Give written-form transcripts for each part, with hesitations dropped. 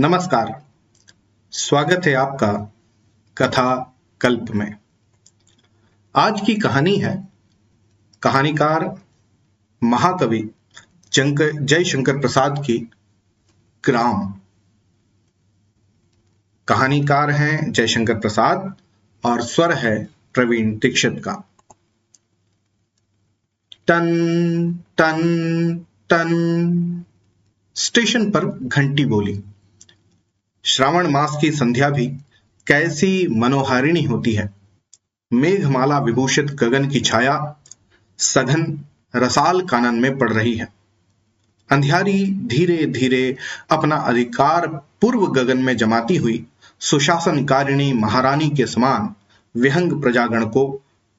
नमस्कार। स्वागत है आपका कथा कल्प में। आज की कहानी है कहानीकार महाकवि जयशंकर प्रसाद की ग्राम। कहानीकार हैं जयशंकर प्रसाद और स्वर है प्रवीण दीक्षित का। टन टन टन स्टेशन पर घंटी बोली। श्रावण मास की संध्या भी कैसी मनोहारिणी होती है। मेघमाला विभूषित गगन की छाया सघन रसाल कानन में पड़ रही है। अंधियारी धीरे धीरे अपना अधिकार पूर्व गगन में जमाती हुई सुशासनकारिणी महारानी के समान विहंग प्रजागण को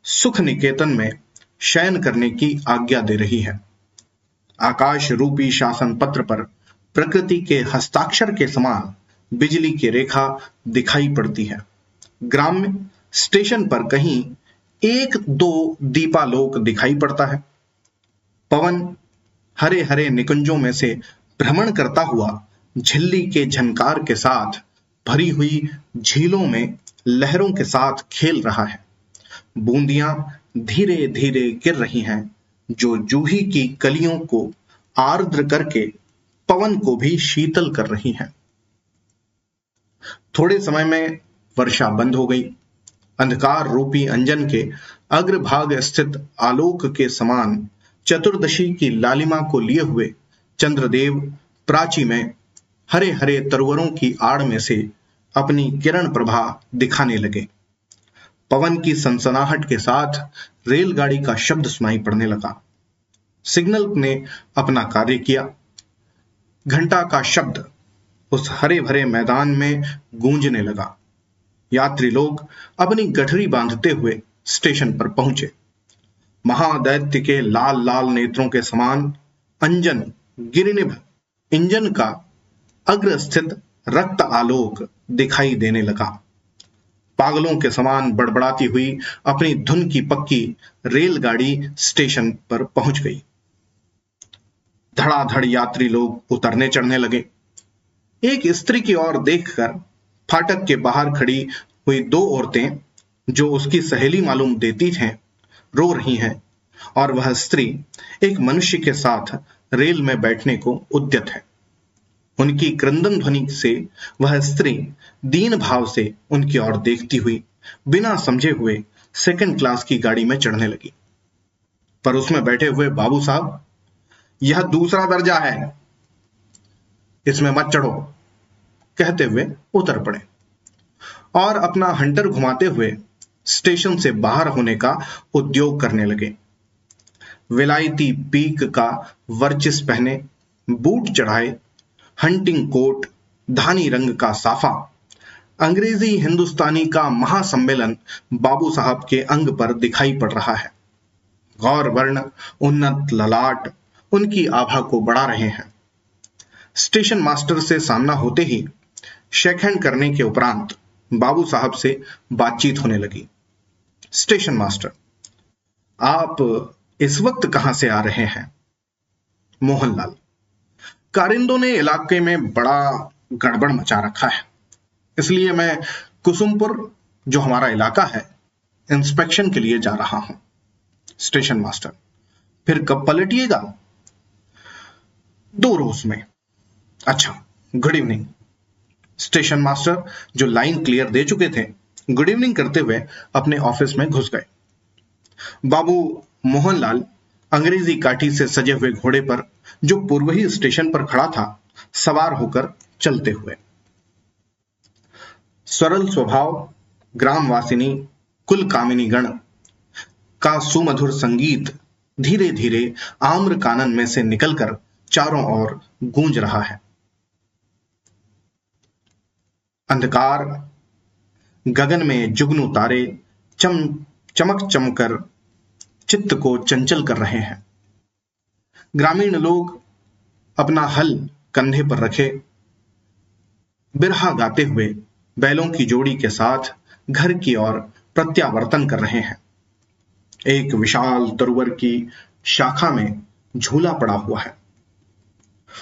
सुख निकेतन में शयन करने की आज्ञा दे रही है। आकाश रूपी शासन पत्र पर प्रकृति के हस्ताक्षर के समान बिजली की रेखा दिखाई पड़ती है। ग्राम्य स्टेशन पर कहीं एक दो दीपालोक दिखाई पड़ता है। पवन हरे हरे निकुंजों में से भ्रमण करता हुआ झिल्ली के झनकार के साथ भरी हुई झीलों में लहरों के साथ खेल रहा है। बूंदियां धीरे धीरे गिर रही हैं, जो जूही की कलियों को आर्द्र करके पवन को भी शीतल कर रही हैं। थोड़े समय में वर्षा बंद हो गई। अंधकार रूपी अंजन के अग्रभाग स्थित आलोक के समान चतुर्दशी की लालिमा को लिए हुए चंद्रदेव प्राची में हरे हरे तरुवरों की आड़ में से अपनी किरण प्रभा दिखाने लगे। पवन की सनसनाहट के साथ रेलगाड़ी का शब्द सुनाई पड़ने लगा। सिग्नल ने अपना कार्य किया। घंटा का शब्द उस हरे भरे मैदान में गूंजने लगा। यात्री लोग अपनी गठरी बांधते हुए स्टेशन पर पहुंचे। महादैत्य के लाल लाल नेत्रों के समान अंजन गिरिनिभ इंजन का अग्र स्थित रक्त आलोक दिखाई देने लगा। पागलों के समान बड़बड़ाती हुई अपनी धुन की पक्की रेलगाड़ी स्टेशन पर पहुंच गई। धड़ाधड़ यात्री लोग उतरने चढ़ने लगे। एक स्त्री की ओर देखकर फाटक के बाहर खड़ी हुई दो औरतें, जो उसकी सहेली मालूम देती हैं, रो रही हैं, और वह स्त्री एक मनुष्य के साथ रेल में बैठने को उद्यत है। उनकी क्रंदन ध्वनि से वह स्त्री दीन भाव से उनकी ओर देखती हुई बिना समझे हुए सेकंड क्लास की गाड़ी में चढ़ने लगी। पर उसमें बैठे हुए बाबू साहब, यह दूसरा दर्जा है, इसमें मत चढ़ो, कहते हुए उतर पड़े और अपना हंटर घुमाते हुए स्टेशन से बाहर होने का उद्योग करने लगे। विलायती पीक का वर्चिस पहने, बूट चढ़ाए, हंटिंग कोट, धानी रंग का साफा, अंग्रेजी हिंदुस्तानी का महासम्मेलन बाबू साहब के अंग पर दिखाई पड़ रहा है। गौर वर्ण उन्नत ललाट उनकी आभा को बढ़ा रहे हैं। स्टेशन मास्टर से सामना होते ही शेक हैंड करने के उपरांत बाबू साहब से बातचीत होने लगी। स्टेशन मास्टर, आप इस वक्त कहां से आ रहे हैं? मोहनलाल, कारिंदों ने इलाके में बड़ा गड़बड़ मचा रखा है, इसलिए मैं कुसुमपुर, जो हमारा इलाका है, इंस्पेक्शन के लिए जा रहा हूं। स्टेशन मास्टर, फिर कब पलटिएगा? 2 रोज में। अच्छा, गुड इवनिंग। स्टेशन मास्टर, जो लाइन क्लियर दे चुके थे, गुड इवनिंग करते हुए अपने ऑफिस में घुस गए। बाबू मोहनलाल अंग्रेजी काठी से सजे हुए घोड़े पर, जो पूर्व ही स्टेशन पर खड़ा था, सवार होकर चलते हुए। सरल स्वभाव ग्रामवासिनी कुल कामिनी गण का सुमधुर संगीत धीरे धीरे आम्र कानन में से निकलकर चारों ओर गूंज रहा है। अंधकार गगन में जुगनू तारे चमक चमकर चित्त को चंचल कर रहे हैं। ग्रामीण लोग अपना हल कंधे पर रखे बिरहा गाते हुए बैलों की जोड़ी के साथ घर की ओर प्रत्यावर्तन कर रहे हैं। एक विशाल तरुवर की शाखा में झूला पड़ा हुआ है।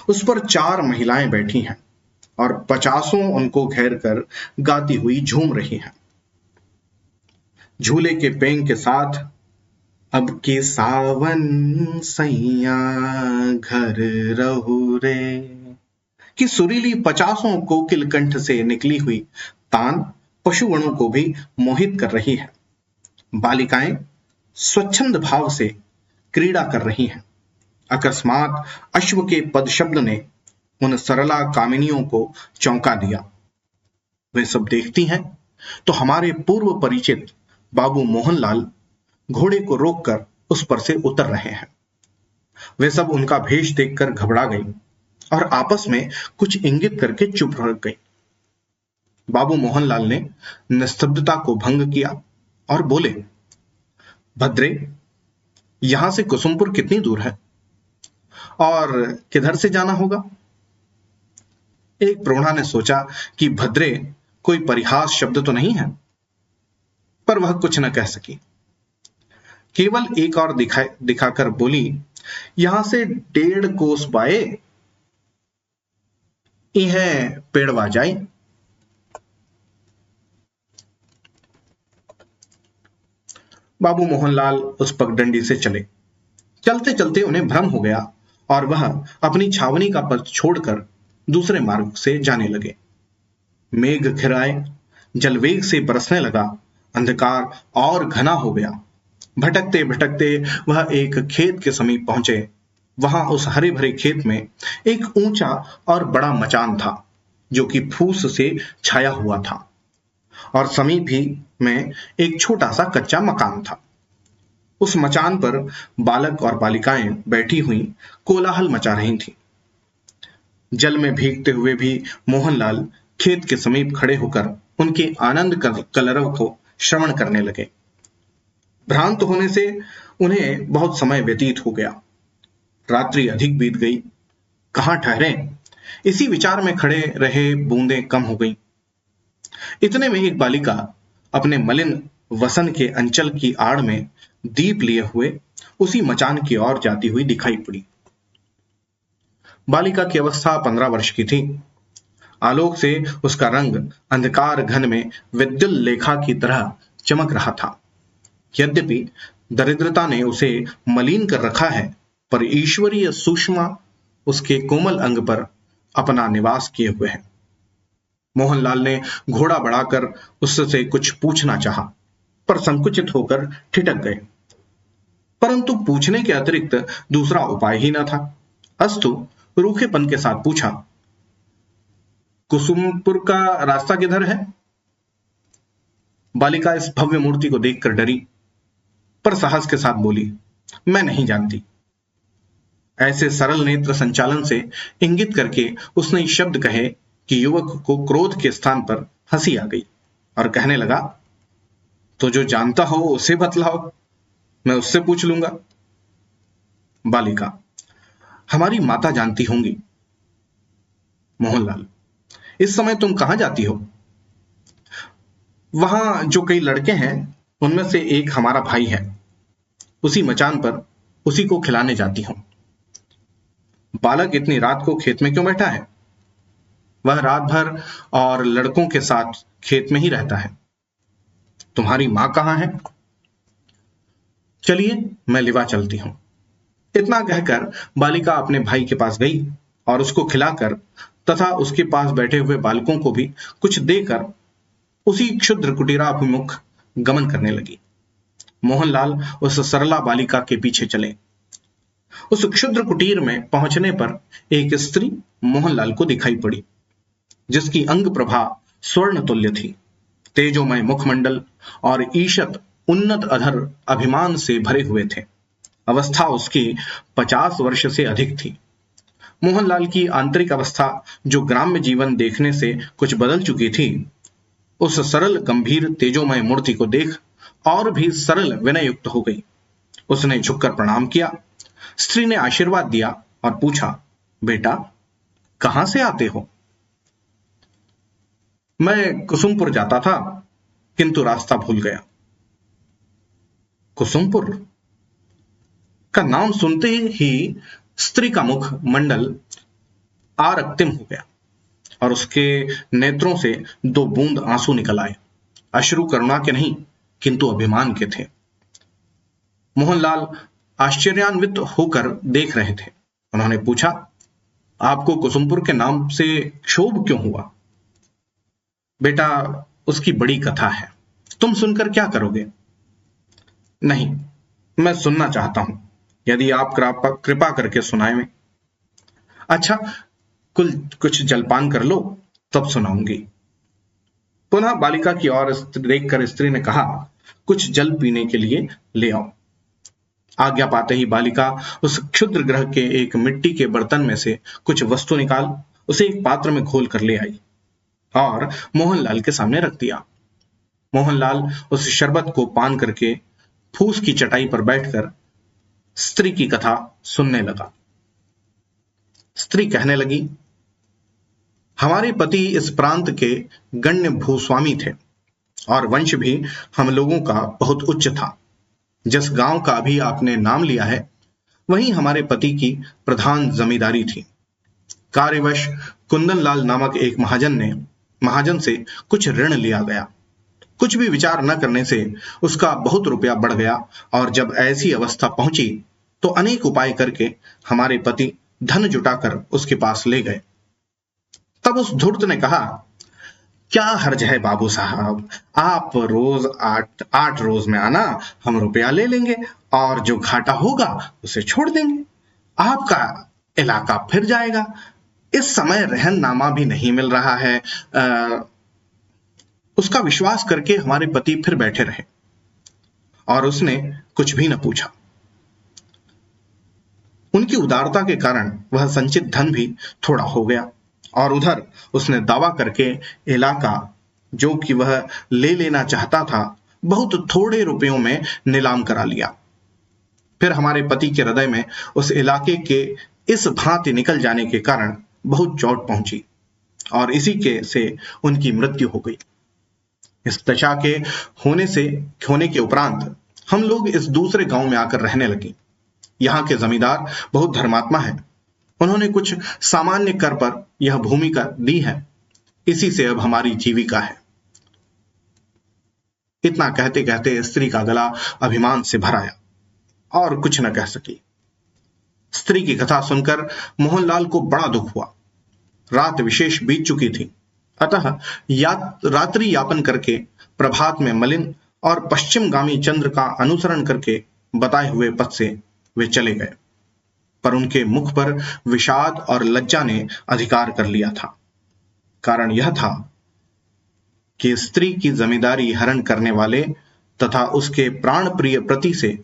उस पर 4 महिलाएं बैठी हैं और 50 उनको घेर कर गाती हुई झूम रही हैं। झूले के पेंग के साथ अब के सावन सैया घर रहू रे कि सुरीली 50 कोकिल कंठ से निकली हुई तान पशुगणों को भी मोहित कर रही है। बालिकाएं स्वच्छंद भाव से क्रीड़ा कर रही हैं। अकस्मात अश्व के पद शब्द ने उन सरला कामिनियों को चौंका दिया। वे सब देखती हैं तो हमारे पूर्व परिचित बाबू मोहनलाल घोड़े को रोककर उस पर से उतर रहे हैं। वे सब उनका भेष देखकर घबरा गई और आपस में कुछ इंगित करके चुप रह गई। बाबू मोहनलाल ने निस्तब्धता को भंग किया और बोले, भद्रे, यहां से कुसुमपुर कितनी दूर है और किधर से जाना होगा? एक प्रौढ़ा ने सोचा कि भद्रे कोई परिहास शब्द तो नहीं है, पर वह कुछ न कह सकी। केवल एक और दिखाकर बोली, यहां से 1.5 कोस बाए यह पेड़वा जाए। बाबू मोहनलाल उस पगडंडी से चले। चलते चलते उन्हें भ्रम हो गया और वह अपनी छावनी का पथ छोड़कर दूसरे मार्ग से जाने लगे। मेघ घिराए, जलवेग से बरसने लगा, अंधकार और घना हो गया। भटकते भटकते वह एक खेत के समीप पहुंचे। वहां उस हरे भरे खेत में एक ऊंचा और बड़ा मचान था जो कि फूस से छाया हुआ था और समीप ही में एक छोटा सा कच्चा मकान था। उस मचान पर बालक और बालिकाएं बैठी हुई कोलाहल मचा रही थीं। जल में भीगते हुए भी मोहनलाल खेत के समीप खड़े होकर उनके आनंद कलरव को श्रवण करने लगे। भ्रांत होने से उन्हें बहुत समय व्यतीत हो गया। रात्रि अधिक बीत गई। कहां ठहरे, इसी विचार में खड़े रहे बूंदें कम हो गई। इतने में एक बालिका अपने मलिन वसन के अंचल की आड़ में दीप लिए हुए उसी मचान की ओर जाती हुई दिखाई पड़ी। बालिका की अवस्था 15 वर्ष की थी। आलोक से उसका रंग अंधकार घन में विद्युल लेखा की तरह चमक रहा था। यद्यपि दरिद्रता ने उसे मलिन कर रखा है, पर ईश्वरीय सूक्ष्म उसके कोमल अंग पर अपना निवास किए हुए है। मोहनलाल ने घोड़ा बढ़ाकर उससे कुछ पूछना चाहा, पर संकुचित होकर ठिठक गए। परंतु पूछने के अतिरिक्त दूसरा उपाय ही न था। अस्तु रूखेपन के साथ पूछा, कुसुमपुर का रास्ता किधर है? बालिका इस भव्य मूर्ति को देखकर डरी, पर साहस के साथ बोली, मैं नहीं जानती। ऐसे सरल नेत्र संचालन से इंगित करके उसने शब्द कहे कि युवक को क्रोध के स्थान पर हंसी आ गई और कहने लगा, तो जो जानता हो उसे बतलाओ, मैं उससे पूछ लूंगा। बालिका, हमारी माता जानती होंगी। मोहनलाल, इस समय तुम कहां जाती हो? वहां जो कई लड़के हैं उनमें से एक हमारा भाई है, उसी मचान पर उसी को खिलाने जाती हूं। बालक इतनी रात को खेत में क्यों बैठा है? वह रात भर और लड़कों के साथ खेत में ही रहता है। तुम्हारी मां कहां है? चलिए मैं लिवा चलती हूं। इतना कहकर बालिका अपने भाई के पास गई और उसको खिलाकर तथा उसके पास बैठे हुए बालकों को भी कुछ देकर उसी क्षुद्र कुटीराभिमुख गमन करने लगी। मोहनलाल उस सरला बालिका के पीछे चले। उस क्षुद्र कुटीर में पहुंचने पर एक स्त्री मोहनलाल को दिखाई पड़ी, जिसकी अंग प्रभा स्वर्ण तुल्य थी। तेजोमय मुखमंडल और ईशत उन्नत अधर अभिमान से भरे हुए थे। अवस्था उसकी 50 वर्ष से अधिक थी। मोहनलाल की आंतरिक अवस्था, जो ग्राम्य जीवन देखने से कुछ बदल चुकी थी, उस सरल गंभीर तेजोमय मूर्ति को देख और भी सरल विनय युक्त हो गई। उसने झुककर प्रणाम किया। स्त्री ने आशीर्वाद दिया और पूछा, बेटा कहां से आते हो? मैं कुसुमपुर जाता था, किंतु रास्ता भूल गया। कुसुमपुर का नाम सुनते ही स्त्री का मुख मंडल आरक्तिम हो गया। और उसके नेत्रों से 2 बूंद आंसू निकल आए। अश्रु करुणा के नहीं, किंतु अभिमान के थे। मोहनलाल आश्चर्यान्वित होकर देख रहे थे। उन्होंने पूछा, आपको कुसुमपुर के नाम से क्षोभ क्यों हुआ? बेटा, उसकी बड़ी कथा है, तुम सुनकर क्या करोगे? नहीं, मैं सुनना चाहता हूं, यदि आप कृपा करके सुनाएं। अच्छा, कुछ जलपान कर लो, तब सुनाऊंगी। पुनः बालिका की ओर देखकर स्त्री ने कहा, कुछ जल पीने के लिए ले आओ। आज्ञा पाते ही बालिका उस क्षुद्र ग्रह के एक मिट्टी के बर्तन में से कुछ वस्तु निकाल उसे एक पात्र में घोल कर ले आई और मोहनलाल के सामने रख दिया। मोहनलाल उस शरबत को पान करके फूस की चटाई पर बैठकर स्त्री की कथा सुनने लगा। स्त्री कहने लगी, हमारे पति इस प्रांत के गण्य भूस्वामी थे और वंश भी हम लोगों का बहुत उच्च था। जिस गांव का अभी आपने नाम लिया है, वहीं हमारे पति की प्रधान जमींदारी थी। कार्यवश कुंदनलाल नामक एक महाजन से कुछ ऋण लिया गया। कुछ भी विचार न करने से उसका बहुत रुपया बढ़ गया और जब ऐसी अवस्था पहुंची तो अनेक उपाय करके हमारे पति धन जुटाकर उसके पास ले गए। तब उस धूर्त ने कहा, क्या हर्ज है बाबू साहब, आप रोज 8 रोज में आना, हम रुपया ले लेंगे और जो घाटा होगा उसे छोड़ देंगे। आपका इलाका फिर जाएगा। इस समय रहननामा भी नहीं मिल रहा है। उसका विश्वास करके हमारे पति फिर बैठे रहे और उसने कुछ भी न पूछा। उनकी उदारता के कारण वह संचित धन भी थोड़ा हो गया और उधर उसने दावा करके इलाका जो कि वह ले लेना चाहता था बहुत थोड़े रुपयों में नीलाम करा लिया। फिर हमारे पति के हृदय में उस इलाके के इस भांति निकल जाने के कारण बहुत चोट पहुंची और इसी के से उनकी मृत्यु हो गई। इस दशा के होने के उपरांत हम लोग इस दूसरे गांव में आकर रहने लगे। यहाँ के जमींदार बहुत धर्मात्मा हैं। उन्होंने कुछ सामान्य कर पर यह भूमि का दी है। इसी से अब हमारी जीविका है। इतना कहते कहते स्त्री का गला अभिमान से भर आया और कुछ न कह सकी। स्त्री की कथा सुनकर मोहनलाल को बड़ा दुख हुआ। रात विशेष बीत चुकी थी, अतः रात्रि यापन करके प्रभात में मलिन और पश्चिमगामी चंद्र का अनुसरण करके बताए हुए पथ से वे चले गए। पर उनके मुख पर विषाद और लज्जा ने अधिकार कर लिया था। कारण यह था कि स्त्री की जमींदारी हरण करने वाले तथा उसके प्राण प्रिय प्रति से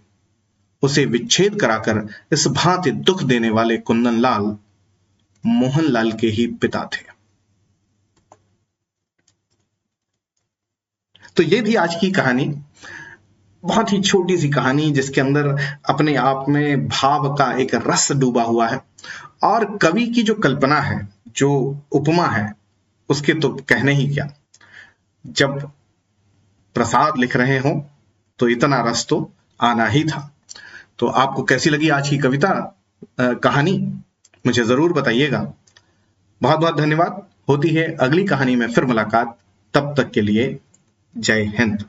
उसे विच्छेद कराकर इस भांति दुख देने वाले कुंदनलाल मोहनलाल के ही पिता थे। तो ये भी आज की कहानी, बहुत ही छोटी सी कहानी जिसके अंदर अपने आप में भाव का एक रस डूबा हुआ है और कवि की जो कल्पना है, जो उपमा है, उसके तो कहने ही क्या। जब प्रसाद लिख रहे हो तो इतना रस तो आना ही था। तो आपको कैसी लगी आज की कविता कहानी, मुझे जरूर बताइएगा। बहुत बहुत धन्यवाद। होती है अगली कहानी में फिर मुलाकात। तब तक के लिए जय हिंद।